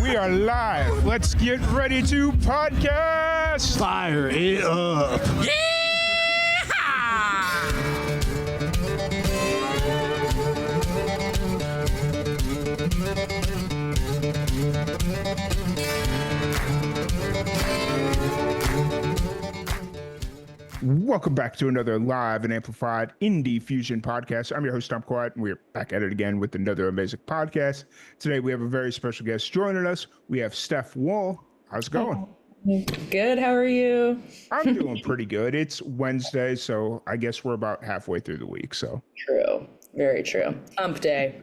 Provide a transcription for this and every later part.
We are live. Let's get ready to podcast. Fire it up. Welcome back to another live and amplified Indie Fusion podcast. I'm your host, Tom Quiet, and we're back at it again with another amazing podcast. Today, we have a very special guest joining us. We have Steph Wall. How's it going? Good. How are you? I'm doing pretty good. It's Wednesday, so I guess we're about halfway through the week. So True. Very true. Hump day.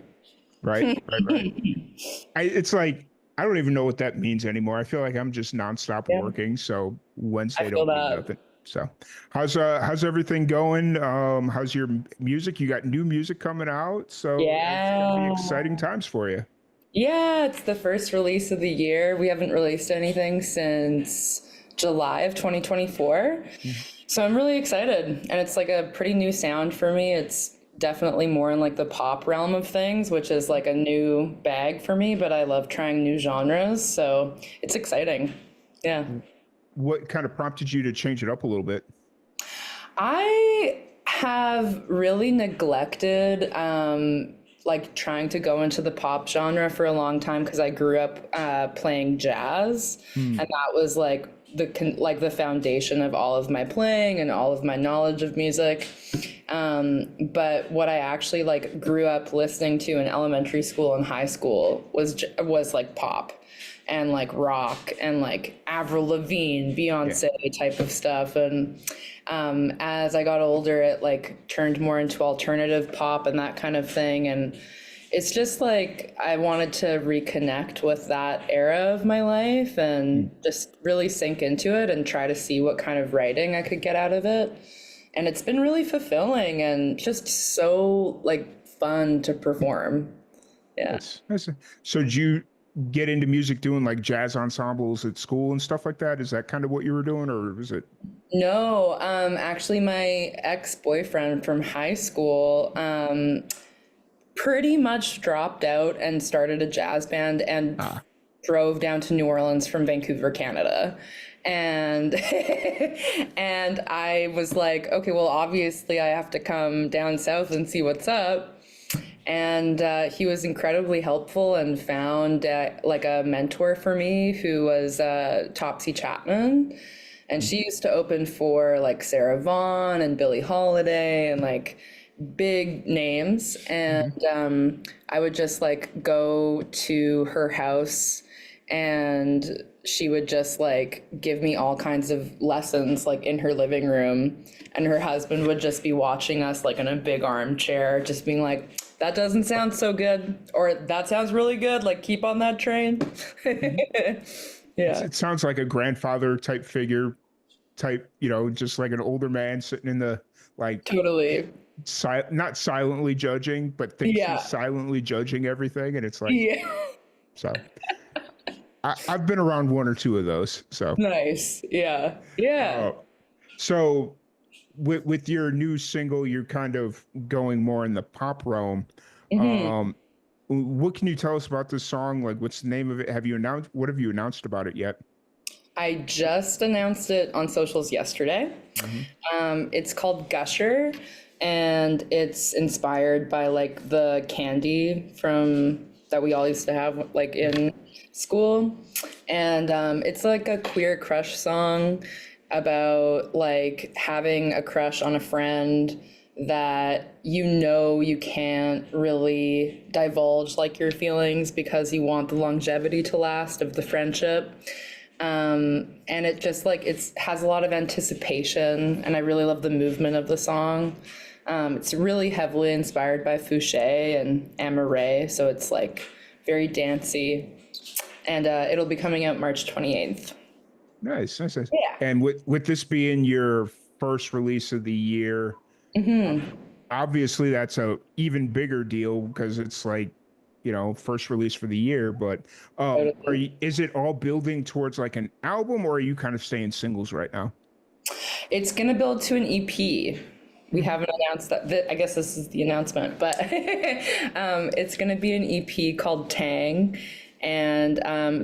Right. It's like, I don't even know what that means anymore. I feel like I'm just nonstop working. So Wednesday don't mean nothing. So how's everything going? How's your music? You got new music coming out. So it's gonna be exciting times for you. Yeah, it's the first release of the year. We haven't released anything since July of 2024. So I'm really excited. And it's like a pretty new sound for me. It's definitely more in like the pop realm of things, which is like a new bag for me, but I love trying new genres. So it's exciting. Yeah. What kind of prompted you to change it up a little bit? I have really neglected like trying to go into the pop genre for a long time because I grew up playing jazz, and that was like the foundation of all of my playing and all of my knowledge of music. But what I actually like grew up listening to in elementary school and high school was like pop and like rock and like Avril Lavigne, Beyonce type of stuff. And as I got older, it like turned more into alternative pop and that kind of thing. And it's just like I wanted to reconnect with that era of my life and just really sink into it and try to see what kind of writing I could get out of it. And it's been really fulfilling and just so like fun to perform. Yeah. So did you get into music doing like jazz ensembles at school and stuff like that? Is that kind of what you were doing, or was it? No, actually my ex-boyfriend from high school pretty much dropped out and started a jazz band and drove down to New Orleans from Vancouver, Canada. And and I was like, okay, well, obviously I have to come down south and see what's up. And he was incredibly helpful and found like a mentor for me who was Topsy Chapman. And she used to open for like Sarah Vaughan and Billie Holiday and like big names. And I would just like go to her house and she would just like give me all kinds of lessons like in her living room. And her husband would just be watching us like in a big armchair, just being like, that doesn't sound so good, or that sounds really good, like keep on that train. It sounds like a grandfather type figure type, just like an older man sitting in the like totally not silently judging, but thinks he's silently judging everything. And it's like, so I've been around one or two of those. So nice. Yeah. So with your new single, you're kind of going more in the pop realm. What can you tell us about this song? Like, what's the name of it? What have you announced about it yet? I just announced it on socials yesterday. It's called Gusher, and it's inspired by like the candy that we all used to have like in school. And it's like a queer crush song about like having a crush on a friend that you can't really divulge like your feelings because you want the longevity to last of the friendship. And it just like it has a lot of anticipation, and I really love the movement of the song. It's really heavily inspired by Fouché and Amaray, so it's like very dancey, and it'll be coming out March 28th. Nice. Yeah. And with this being your first release of the year, obviously that's a even bigger deal because it's like, first release for the year. But is it all building towards like an album, or are you kind of staying singles right now? It's gonna build to an EP. We haven't announced that. I guess this is the announcement, but it's gonna be an EP called Tang. And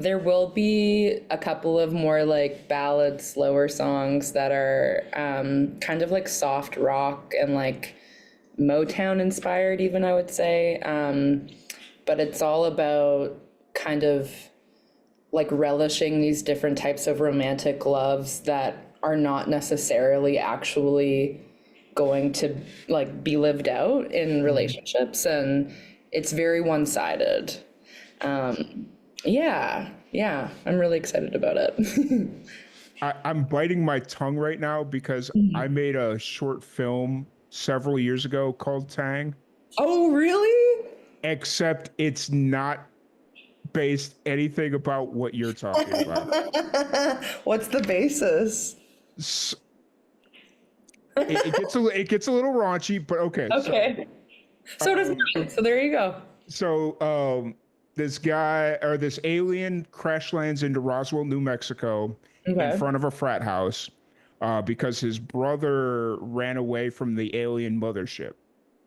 there will be a couple of more like ballad, slower songs that are kind of like soft rock and like Motown inspired, even I would say. But it's all about kind of like relishing these different types of romantic loves that are not necessarily actually going to like be lived out in relationships, and it's very one-sided. Yeah, I'm really excited about it. I'm biting my tongue right now because I made a short film several years ago called Tang, Oh, really? except it's not based anything about what you're talking about. What's the basis? S- it gets a little raunchy, but okay. Okay. So does Um, mine. So there you go. so this guy or this alien crash lands into Roswell, New Mexico, in Okay. front of a frat house because his brother ran away from the alien mothership.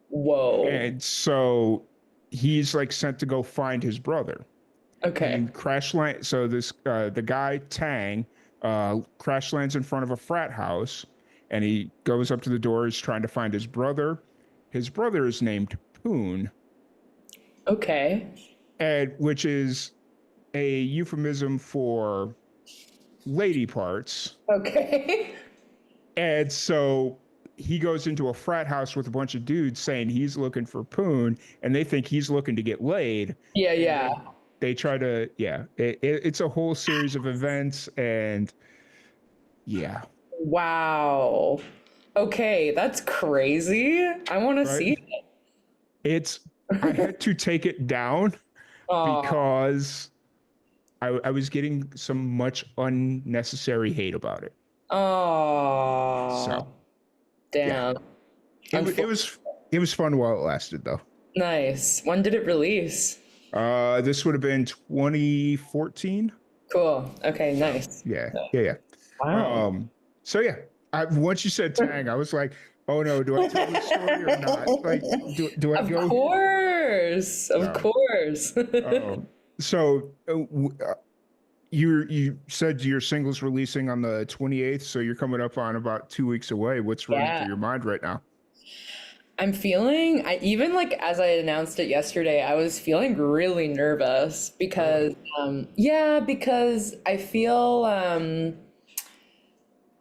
Whoa. And so he's like sent to go find his brother Okay. and crash land. So this the guy Tang crash lands in front of a frat house, and he goes up to the door. He's trying to find his brother. His brother is named Poon, Okay. and which is a euphemism for lady parts. Okay. And so he goes into a frat house with a bunch of dudes saying he's looking for Poon, and they think he's looking to get laid. Yeah, And yeah. they try to, yeah, it's a whole series of events, and yeah, Wow. Okay, that's crazy. I want to right. see it. It's I had to take it down Oh, because I was getting some much unnecessary hate about it. So oh, yeah, damn. it wa- Unfor it was fun while it lasted though. Nice. When did it release? This would have been 2014. Cool. Okay, nice. Yeah, yeah, yeah. Wow. So yeah, once you said Tang, I was like, oh no, do I tell this story or not? Like, do I Of go? course. Of No. course. Um, so you said your single's releasing on the 28th, so you're coming up on about 2 weeks away. What's running through Yeah. your mind right now? I'm feeling, I even like as I announced it yesterday, I was feeling really nervous Really? because yeah, because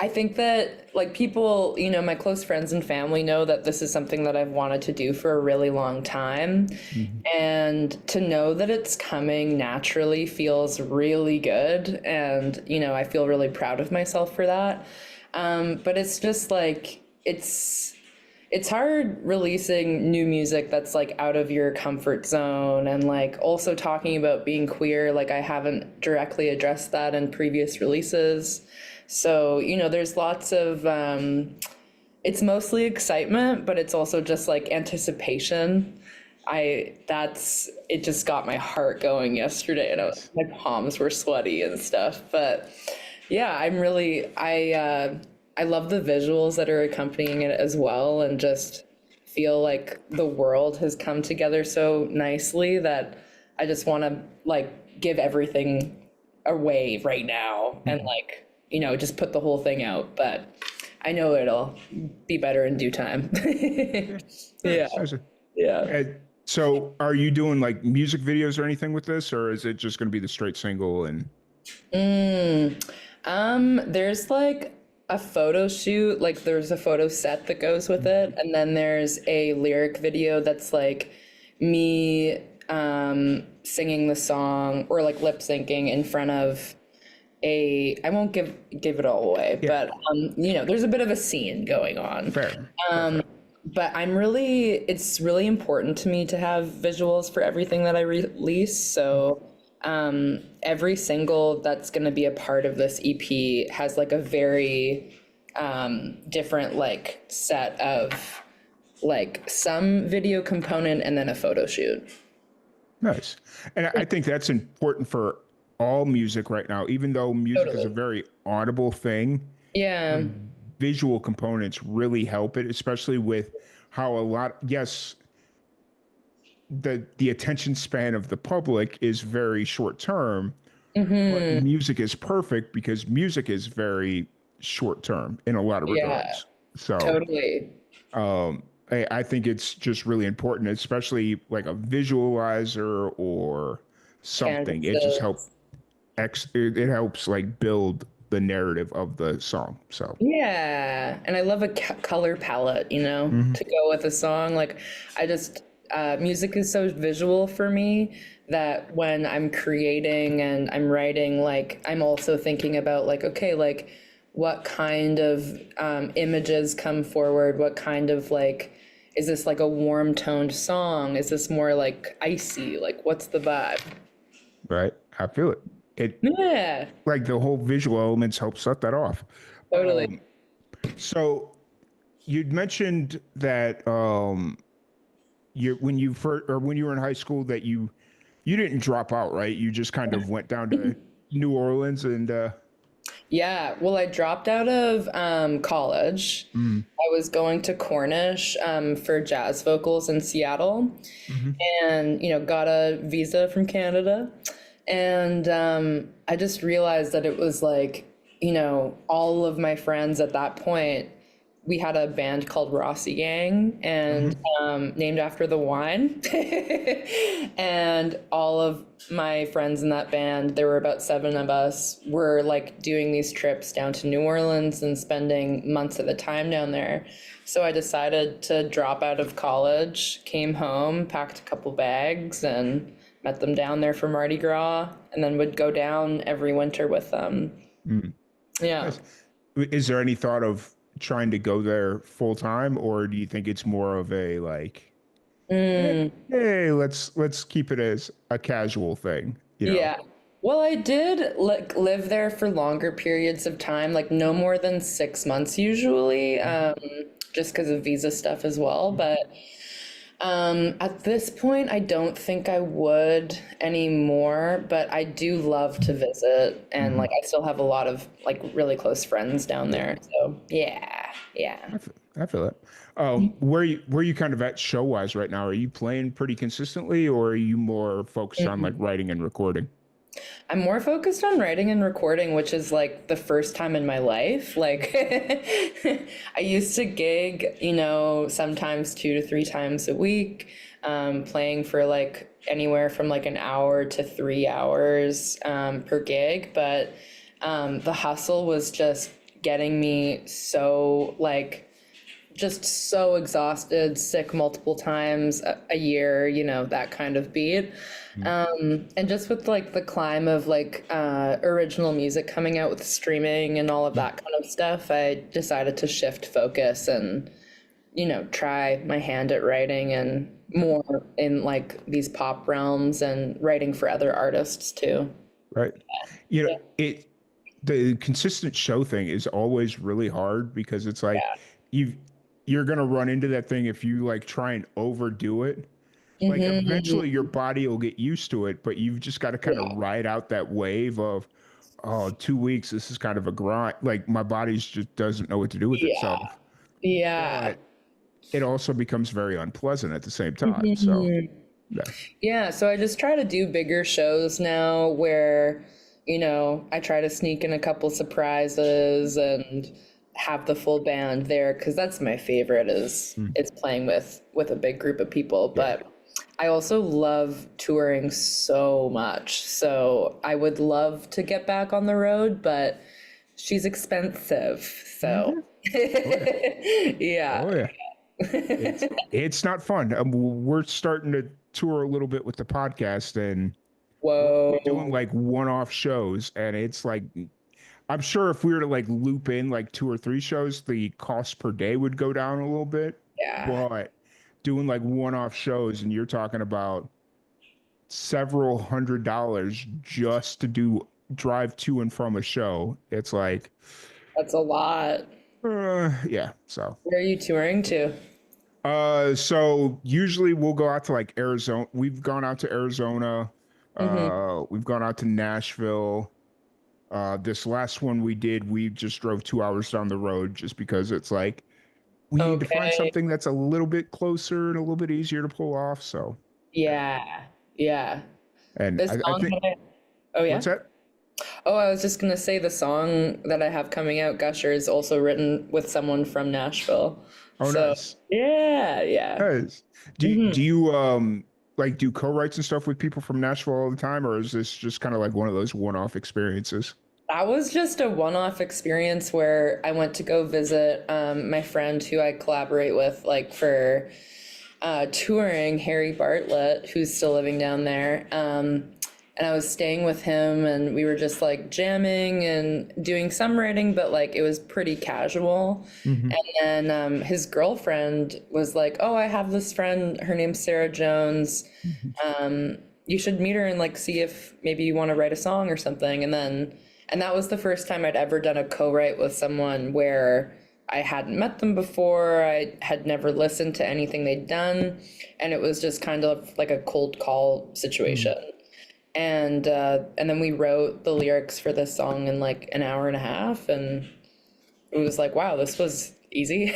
I think that like people, my close friends and family know that this is something that I've wanted to do for a really long time. Mhm. And to know that it's coming naturally feels really good. And, I feel really proud of myself for that. But it's just like, it's hard releasing new music that's like out of your comfort zone, and like also talking about being queer. Like I haven't directly addressed that in previous releases. So, there's lots of it's mostly excitement, but it's also just like anticipation. It just got my heart going yesterday, and Nice. my palms were sweaty and stuff. But yeah, I love the visuals that are accompanying it as well, and just feel like the world has come together so nicely that I just want to like give everything away right now and Mhm. like, just put the whole thing out. But I know it'll be better in due time. Yeah. Yeah, Nice. Nice. yeah. So, are you doing like music videos or anything with this, or is it just going to be the straight single? And There's like a photo shoot, like there's a photo set that goes with it, and then there's a lyric video that's like me singing the song or like lip syncing in front of I won't give it all away, yeah, but there's a bit of a scene going on. fair, fair, fair. But it's really important to me to have visuals for everything that I release. So every single that's going to be a part of this EP has like a very different like set of like some video component and then a photo shoot. Nice. And I think that's important for all music right now, even though music is a Totally. very audible thing. Yeah. The visual components really help it, especially with how a lot, yes, the attention span of the public is very short term, but Hmm. music is perfect because music is very short term in a lot of Yeah, regards. So totally. I think it's just really important, especially like a visualizer or something. It just helps Canvases. it helps like build the narrative of the song. So Yeah, and I love a color palette, mhm. to go with a song. Like, I just, music is so visual for me that when I'm creating and I'm writing, like, I'm also thinking about, like, okay, like, what kind of images come forward? What kind of, like, is this like a warm toned song? Is this more like icy? Like, what's the vibe? Right, I feel it. It Yeah, like the whole visual elements help set that off. totally. Um, so you'd mentioned that you when you first or when you were in high school that you didn't drop out, right? You just kind of went down to New Orleans and Yeah, well, I dropped out of college. mm, I was going to Cornish for jazz vocals in Seattle, mhm. and got a visa from Canada. And I just realized that it was like, all of my friends at that point, we had a band called Rossi Gang, and Mhm. named after the wine. And all of my friends in that band, there were about seven of us, were like doing these trips down to New Orleans and spending months at a time down there. So I decided to drop out of college, came home, packed a couple bags, and met them down there for Mardi Gras, and then would go down every winter with them. Mm. Yeah. Nice. Is there any thought of trying to go there full time, or do you think it's more of a like, hey, hey, let's keep it as a casual thing, you know? Yeah. Well, I did like live there for longer periods of time, like no more than 6 months usually, just because of visa stuff as well. But at this point, I don't think I would anymore, but I do love to visit, and Mm-hmm. like I still have a lot of like really close friends down Yeah, there. So yeah, yeah. I feel it. Where you kind of at show wise right now? Are you playing pretty consistently, or are you more focused on like writing and recording? I'm more focused on writing and recording, which is like the first time in my life. Like, I used to gig, sometimes 2 to 3 times a week, playing for like anywhere from like an hour to 3 hours per gig. But the hustle was just getting me so like just so exhausted, sick multiple times a year, that kind of beat. Mm. And just with like the climb of like original music coming out with streaming and all of Yeah. that kind of stuff, I decided to shift focus and, try my hand at writing and more in like these pop realms and writing for other artists too. Right. You know, Yeah. it the consistent show thing is always really hard because it's like you you're gonna run into that thing if you like try and overdo it. Like eventually your Hmm. body will get used to it, but you've just got to kind of Yeah. ride out that wave of, oh, 2 weeks, this is kind of a grind. Like my body's just doesn't know what to do with Yeah. itself. Yeah. But it also becomes very unpleasant at the same time. So Mhm. yeah. Yeah, so I just try to do bigger shows now where, I try to sneak in a couple surprises and have the full band there because that's my favorite Mm. is playing with a big group of people. Yeah. But I also love touring so much. So I would love to get back on the road, but she's expensive. So Hmm. Oh yeah. yeah. Oh yeah. It's not fun. We're starting to tour a little bit with the podcast, and we're only doing Whoa. like one-off shows, and it's like I'm sure if we were to like loop in like 2 or 3 shows, the cost per day would go down a little bit. Yeah. But doing like one-off shows, and you're talking about several $100s just to do drive to and from a show. It's like, That's a lot. yeah. So Where are you touring to? so usually we'll go out to like Arizona. We've gone out to Arizona. Hmm. We've gone out to Nashville. This last one we did, we just drove 2 hours down the road just because it's like we need to find Okay. something that's a little bit closer and a little bit easier to pull off. So, Yeah. Yeah. And This I song think, that oh yeah. what's that? Oh, I was just gonna say the song that I have coming out, Gusher, is also written with someone from Nashville. Oh, So nice. yeah, yeah. Nice. Do you like do co-writes and stuff with people from Nashville all the time, or is this just kind of like one of those one-off experiences? That was just a one-off experience where I went to go visit my friend who I collaborate with, like for touring, Harry Bartlett, who's still living down there. And I was staying with him, and we were just like jamming and doing some writing, but like it was pretty casual. Hmm. And then his girlfriend was like, "Oh, I have this friend. Her name's Sarah Jones. Hmm. You should meet her and like see if maybe you want to write a song or something." And that was the first time I'd ever done a co-write with someone where I hadn't met them before. I had never listened to anything they'd done, and it was just kind of like a cold call situation. And then we wrote the lyrics for this song in like an hour and a half, and it was like, wow, this was easy.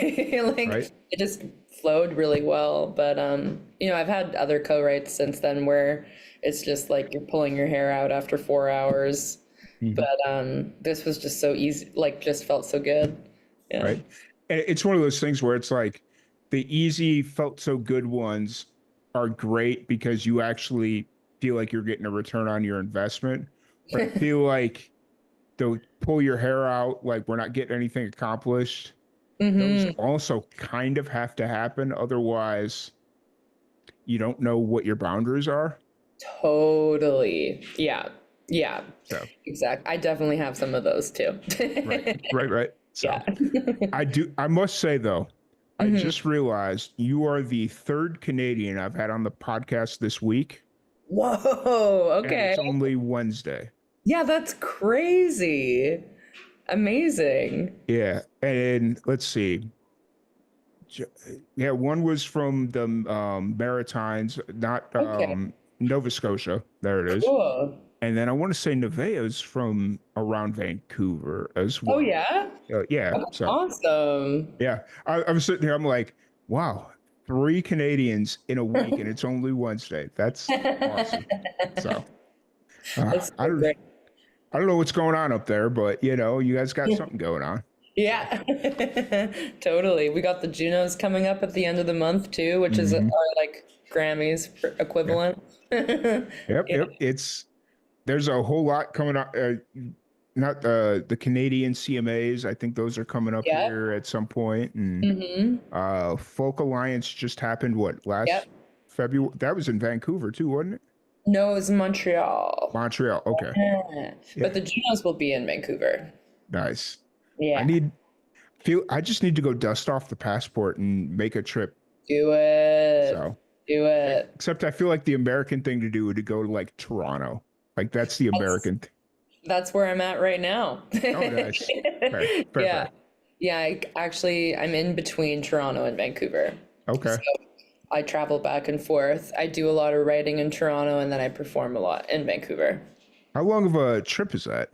Like Right. it just flowed really well. But I've had other co-writes since then where it's just like you're pulling your hair out after 4 hours. Hmm. But this was just so easy, like just felt so good. Yeah. Right. And it's one of those things where it's like the easy felt so good ones are great because you actually feel like you're getting a return on your investment. But I feel like the pull your hair out, like we're not getting anything accomplished, those Mm-hmm. also kind of have to happen. Otherwise, you don't know what your boundaries are. Totally. Yeah. Yeah. So, Exactly. I definitely have some of those too. right, right, right. So, Yeah. I must say though, I Mhm. just realized you are the third Canadian I've had on the podcast this week, Whoa. and Okay. it's only Wednesday. Yeah, that's crazy. Amazing. Yeah. And let's see. J- Yeah, one was from the Maritimes, not Okay. Nova Scotia. There it is. Cool. And then I want to say Nevaeh's from around Vancouver as Oh well. yeah? Yeah. That's So, awesome. yeah, I was sitting here. I'm like, wow, three Canadians in a week, and it's only Wednesday. That's awesome. So, That's I so don't, great. I don't know what's going on up there, but you guys got something going on. So, Yeah. Totally. We got the Junos coming up at the end of the month too, which is our mhm. like Grammys Yeah, equivalent. yep, Yeah. yep. There's a whole lot coming up. Not the Canadian CMAs. I think those are coming up Yep. here at some point. And Mm-hmm. Folk Alliance just happened. What, Yep. last February? That was in Vancouver too, wasn't it? No, it was Montreal. Montreal. Okay. Yeah. But Yeah. the Junos will be in Vancouver. Nice. I Yeah. need I just need to go dust off the passport and make a trip. Do it. So, Do it. except I feel like the American thing to do would to go to like Toronto. Like that's the That's American. that's where I'm at right now. Oh, nice. Fair, fair, Yeah. fair. Yeah, I'm in between Toronto and Vancouver. So Okay. I travel back and forth. I do a lot of writing in Toronto and then I perform a lot in Vancouver. How long of a trip is that?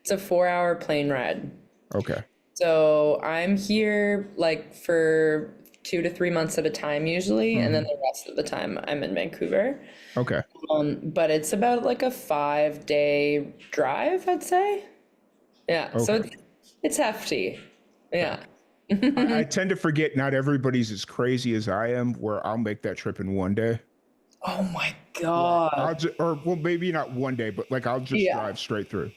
It's a 4-hour plane ride. Okay. So I'm here like for 2 to 3 months at a time usually, and then Hmm. the rest of the time I'm in Vancouver. Okay. But it's about like a 5-day drive, I'd say. Yeah, so Okay. it's hefty. Okay. Yeah. I tend to forget not everybody's as crazy as I am, where I'll make that trip in one day. Oh my Where I'll God. just, or well, maybe not one day, but like I'll just Yeah. drive straight through.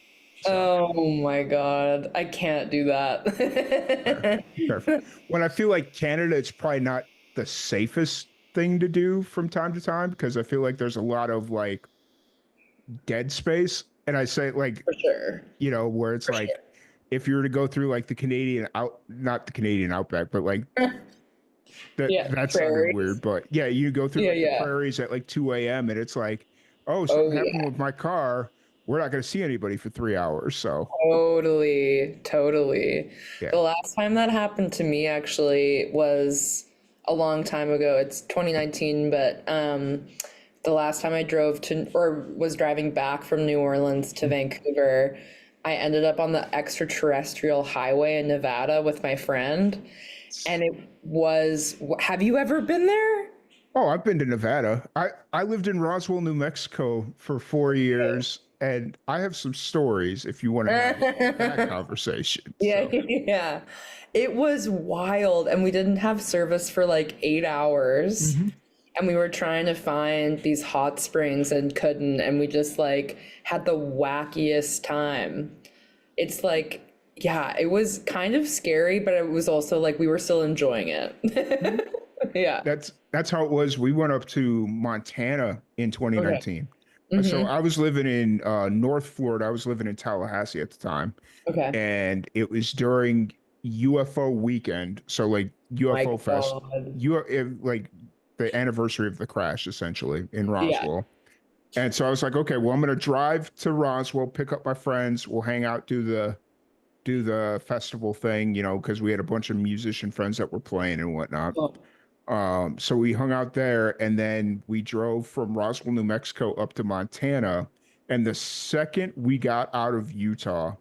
So Oh my God. I can't do fair, that. fair. When I feel like Canada, it's probably not the safest thing to do from time to time because I feel like there's a lot of like dead space. And I say like, For sure. where it's For like if you were to go through like the Canadian out, not the Canadian outback, but like sure. Yeah, that sounded weird, prairies. but yeah, you go through Yeah, like the yeah. prairies at like 2 a.m. and it's like, oh, Oh something happened yeah. with my car. We're not going to see anybody for 3 hours. So Totally, totally. yeah. The last time that happened to me actually was a long time ago. It's 2019, but the last time I drove to or was driving back from New Orleans to Vancouver, I ended up on the extraterrestrial highway in Nevada with my friend, and it was, have you ever been there? Oh, I've been to Nevada. I lived in Roswell, New Mexico for 4 years, and I have some stories if you want to have that conversation. Yeah, So, yeah. It was wild, and we didn't have service for like 8 hours. hmm And we were trying to find these hot springs and couldn't, and we just like had the wackiest time. It's like, yeah, it was kind of scary, but it was also like we were still enjoying hmm it. Yeah. that's how it was. We went up to Montana in Okay. 2019. So Mm-hmm. I was living in North Florida. I was living in Tallahassee at the time, Okay. and it was during UFO weekend. So like My UFO Fest, God. like the anniversary of the crash, essentially in Yeah. Roswell. And so I was like, okay, well, I'm gonna drive to Roswell, pick up my friends, we'll hang out, do the festival thing, because we had a bunch of musician friends that were playing and whatnot. Oh, So we hung out there, and then we drove from Roswell, New Mexico, up to Montana. And the second we got out of Utah,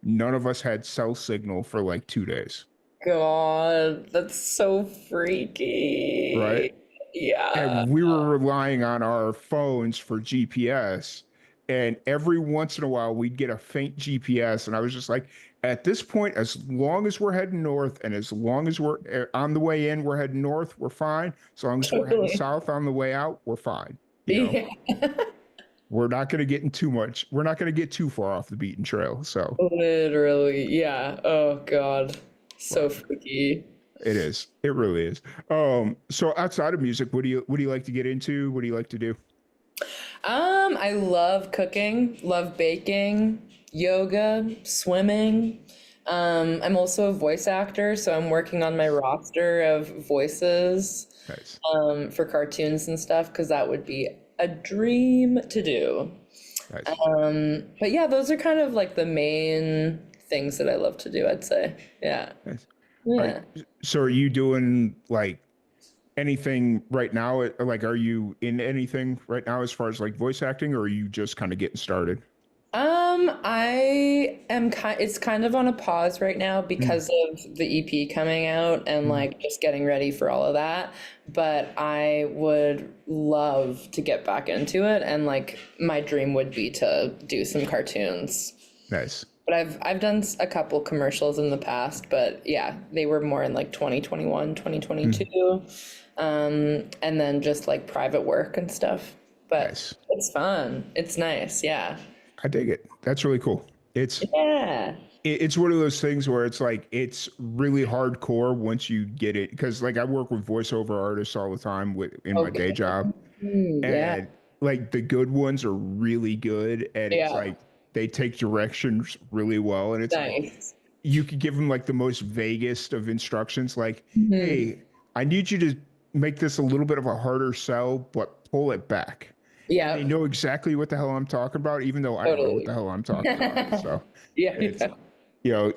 none of us had cell signal for like 2 days, God, that's so right? freaky. Yeah. And we were relying on our phones for GPS. And every once in a while, we'd get a faint GPS. And I was just like, at this point, as long as we're heading north and as long as we're on the way in, we're heading north, we're fine. As long as we're heading Totally. south on the way out, we're fine. You know, Yeah. we're not going to get in too much, we're not going to get too far off the beaten trail. So, Literally. Yeah. Oh God. So but freaky. it is, it really is. So outside of music, what do you like to get into? What do you like to do? I love cooking, love baking, yoga, swimming. I'm also a voice actor, so I'm working on my roster of voices, Nice. for cartoons and stuff, because that would be a dream to do. Nice. But yeah, those are kind of like the main things that I love to do, I'd say. Yeah. Nice. All right. Yeah. So are you doing like anything right now? Like, are you in anything right now as far as like voice acting, or are you just kind of getting started? I am it's kind of on a pause right now Mm, because of the EP coming out and mm. like just getting ready for all of that. But I would love to get back into it, and like my dream would be to do some cartoons. Nice. But I've done a couple commercials in the past, but yeah, they were more in like 2021, Mm, 2022. And then just like private work and stuff. But nice. it's fun. It's nice. Yeah. I dig it. That's really cool. Yeah. It's one of those things where it's like it's really hardcore once you get it, because like I work with voiceover artists all the time in my Okay. day job, Yeah. and like the good ones are really good, and it's Yeah. like they take directions really well, and it's like Nice. you could give them like the most vaguest of instructions, like, Hmm. hey, I need you to make this a little bit of a harder sell, but pull it back. And they Yeah. know exactly what the hell I'm talking about, even though I don't know what the Totally. hell I'm talking about. So Yeah. it's, Yeah.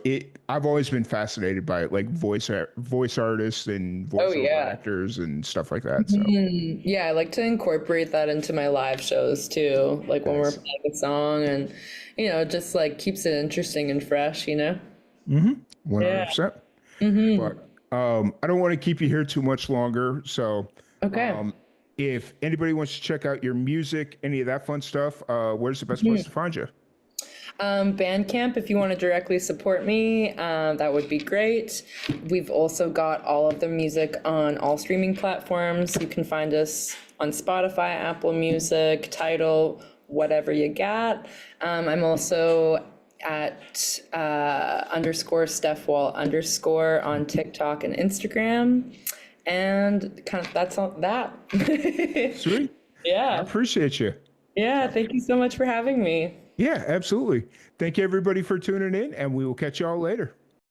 I've always been fascinated by it, like voice artists and Oh, voiceover yeah. actors and stuff like that. So Yeah. I like to incorporate that into my live shows too. Like when we're nice. playing a song and, just like keeps it interesting and fresh. Mm-hmm. Yeah. 100%. Hmm. But I don't want to keep you here too much longer. So Okay. um, if anybody wants to check out your music, any of that fun stuff, where's the best place to find you? Bandcamp, if you want to directly support me, that would be great. We've also got all of the music on all streaming platforms. You can find us on Spotify, Apple Music, Tidal, whatever you got. I'm also at underscore Steph Wall underscore on TikTok and Instagram. And kind of that's all that. Sweet. I Yeah. appreciate you. Yeah. So Thank you so much for having me. yeah, absolutely. Thank you everybody for tuning in, and we will catch y'all later.